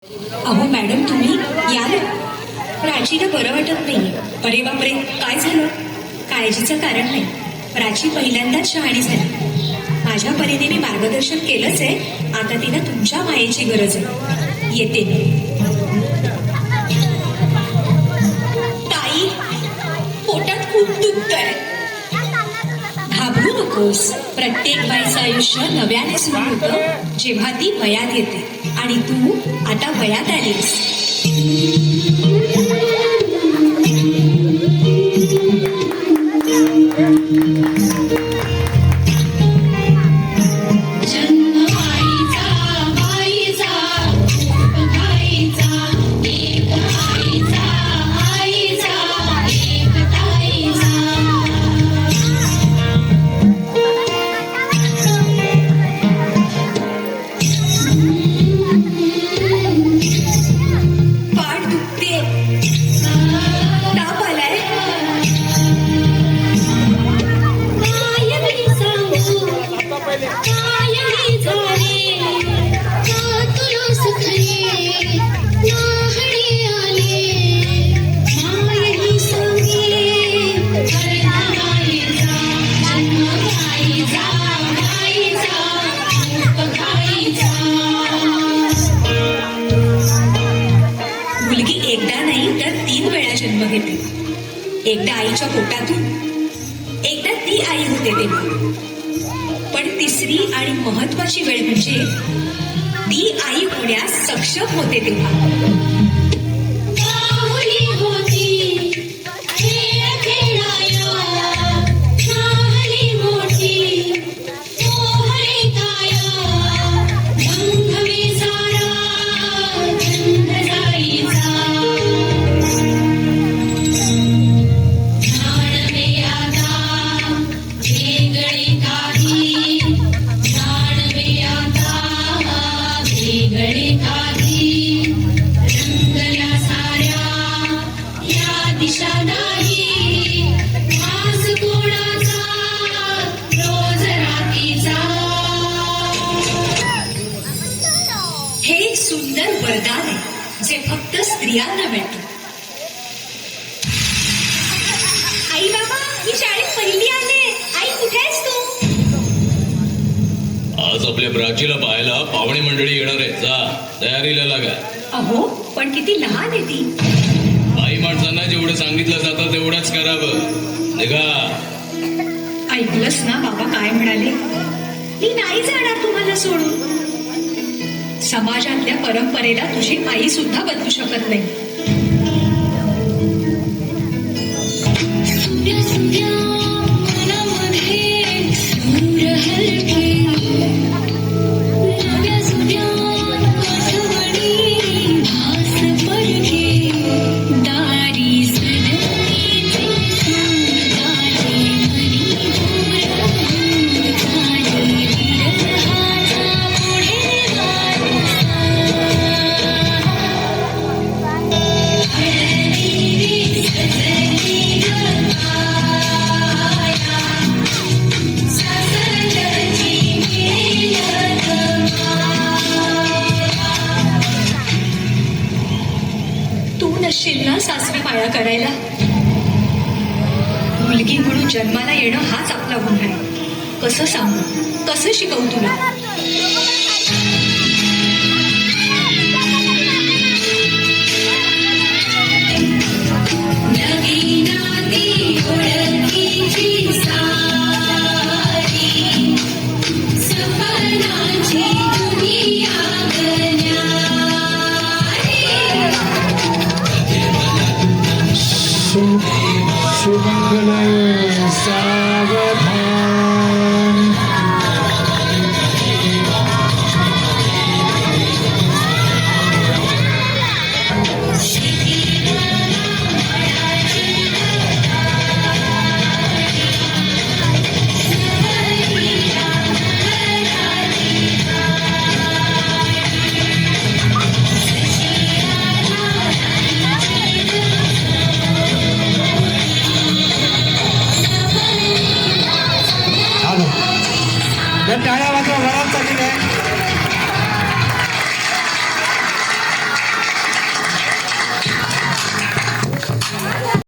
अहो मॅडम, तुम्ही या ना. प्राचीला बरं वाटत नाही. अरे बापरे, काय झालं? काळजीचं कारण नाही. प्राची पहिल्यांदाच शहाणी झाली. माझ्या परीने मी मार्गदर्शन केलंच आहे. आता तिला तुमच्या मायेची गरज आहे. येते मी. ताई, पोटात खूप दुखतंय. घाबरू नकोस. प्रत्येक बाईचं आयुष्य नव्याने सुरू होतं जेव्हा ती वयात येते. आणि तू आता वयात आलीस. मुलगी एकदा नाही तर 3 वेळा जन्म घेते. एकदा आईच्या पोटातून, एकदा ती आई होते तेव्हा. पण तिसरी आणि महत्वाची वेळ म्हणजे ती आई होण्यास सक्षम होते तेव्हा. हे एक सुंदर वरदान आहे जे फक्त स्त्रियांना मिळतं. आई बाबा, मी शाळेत पहिली आले. आई, कुठे आहेस तू? आज आपल्या प्राचीला पाहायला पाहुणे मंडळी येणार आहे. जा, तयारीला लागा. अहो, पण किती लहान आहे ती. बाई माणसांना जेवढं सांगितलं जातं तेवढंच करावं. निघा. ऐकलंस ना बाबा काय म्हणाले? मी नाही जाणार तुम्हाला सोडून. समाजातल्या परंपरेला तुझी आई सुद्धा बदलू शकत नाही. नसशील ना सासरी माया करायला. मुलगी म्हणून जन्माला येणं हाच आपला गुन्हा आहे. कसं सांगू, कसं शिकवू तुला? शुभमंगल सागर